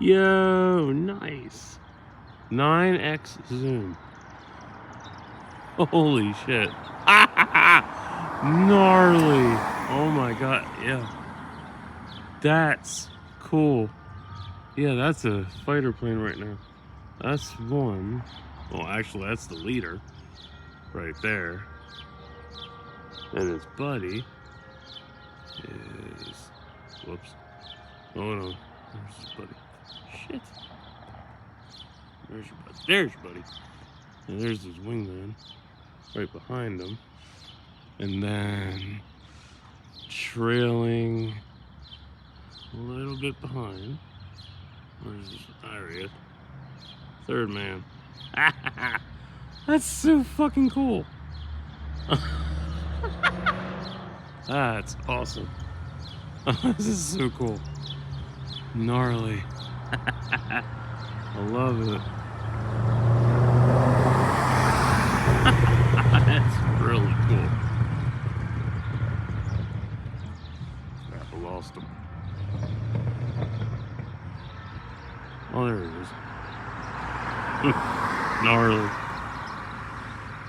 Yo, nice. 9x zoom. Holy shit. Gnarly. Oh my god, yeah. That's cool. Yeah, that's a fighter plane right now. That's one. Well, actually, that's the leader right there. And his buddy is. Whoops. Oh no. There's his buddy. Shit. There's your buddy. There's your buddy. And there's his wingman right behind him. And then trailing a little bit behind. Where's his? There he is. Third man. That's so fucking cool. That's awesome. This is so cool. Gnarly. I love it. That's really cool. I lost him. Oh, there he is. Gnarly.